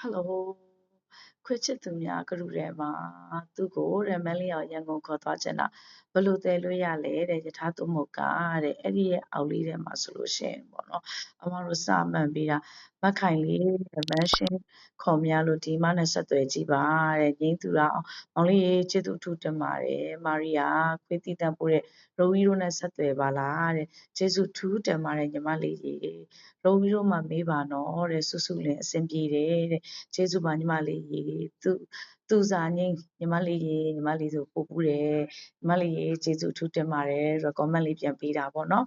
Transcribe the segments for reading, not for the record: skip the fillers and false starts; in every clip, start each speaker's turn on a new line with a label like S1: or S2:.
S1: Hello ခွေချစ်သူများကရုထဲမှာသူ့ကိုတဲ့မန်းလေးအောင်ရန်ကုန်ခေါ်သွားချင်တာဘယ်လိုသယ်လို့ရလဲတဲ့ယထာသူမုတ်ကတဲ့အဲ့ဒီရဲ့အောက်လေးထဲမှာဆိုလို့ရှိရင်ပေါ့နော်အမတို့စမှန်ပေးတာမက်ခိုင်လေးမန်းရှင်းခေါ်မရလို့ဒီမနဲ့ဆက်သွယ်ကြည့်ပါတဲ့ငိမ့်သူတော့မောင်လေးရေချစ်သူထူတင်ပါတယ်မာရီယာခွေးတီးတန်ပို့တဲ့ရိုးကြီးတို့နဲ့ဆက်သွယ်ပါလားတဲ့ကျေးဇူးထူးတင်ပါတယ်ညီမလေးရေရိုးကြီးတို့မှမေးပါနော်တဲ့စုစုလင်အဆင်ပြေတယ်တဲ့ကျေးဇူးပါညီမလေးရေသူစာငိမ့်ညီမလေးရေညီမလေးဆိုပို့ဘူးတယ်ညီမလေးရေကျေးဇူးထူးတင်ပါတယ် comment လေးပြန်ပေးတာပေါ့နော်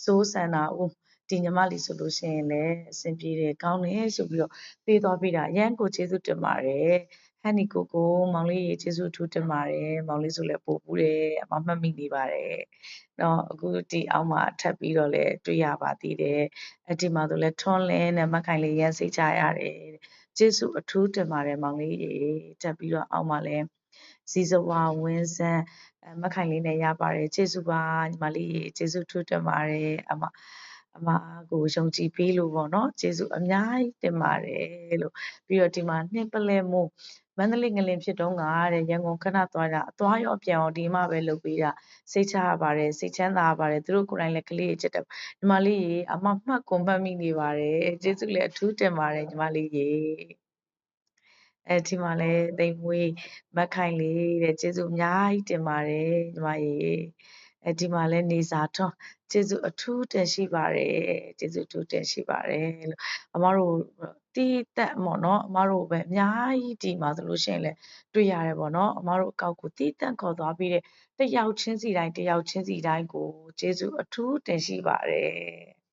S1: စိုးစန္ဒာဦးဒီညီမလေးဆိုလို့ရှိရင်လည်းအဆင်ပြေတယ်ကောင်းတယ်ဆိုပြီးတော့ပေးသွားပေးတာအရန်ကိုကျေးဇူးတင်ပါတယ်ဟန်နီကိုကိုမောင်လေးရေကျေးဇူးထူးတင်ပါတယ်မောင်လေးဆိုလည်းပို့ဘူးတယ်အမမှတ်မိနေပါတယ်တော့အခုဒီအောက်မှာထပ်ပြီးတော့လည်းတွေ့ရပါသေးတယ်အဒီမှာဆိုလည်းထွန်းလင်းနဲ့မက်ခိုင်လေးရန်စိတ်ချရတယ်ကျေးဇူးအထူးတင်ပါတယ်မောင်လေးရေထပ်ပြီးတော့အောက်မှာလည်းဇီဇဝါဝင်းစန်းမက်ခိုင်လေးနဲ့ရပါတယ်ကျေးဇူးပါညီမလေးရေကျေးဇူးထူးတင်ပါတယ်အမကိုယုံကြည်ပေးလို့ပေါ့နော်ကျေးဇူးအများကြီးတင်ပါတယ်လို့ပြီးတော့ဒီမှာနှင်းပလဲမို့မန္တလေးငလင်ဖြစ်တုန်းကတဲ့ရန်ကုန်ခဏသွားတာအသွားရောပြန်ရောဒီမှပဲလုပ်ပေးတာစိတ်ချရပါတယ်စိတ်ချမ်းသာပါတယ်သူတို့ကိုယ်တိုင်လည်းကလေးချစ်တယ်ညီမလေးရေအမမှတ်ကုန်မှတ်မိနေပါတယ်ကျေးဇူးလည်းအထူးတင်ပါတယ်ညီမလေးရေဒီမှာလည်းသိမ်မွေးမက်ခိုင်လေးတဲ့ကျေးဇူးအများကြီးတင်ပါတယ်ညီမရေဒီမှာလည်းနေစာထွန်းကျေးဇူးအထူးတင်ရှိပါတယ်ကျေးဇူးအထူးတင်ရှိပါတယ်လို့အမတို့တီးတက်ပေါ့နော်အမတို့ပဲအများကြီးဒီမှာဆိုလို့ရှိရင်လည်းတွေ့ရတယ်ပေါ့နော်အမတို့အကောက်ကိုတီးတက်ခေါ်သွားပြီးတဲ့တယောက်ချင်းစီတိုင်းကိုကျေးဇူးအထူးတင်ရှိပါတယ်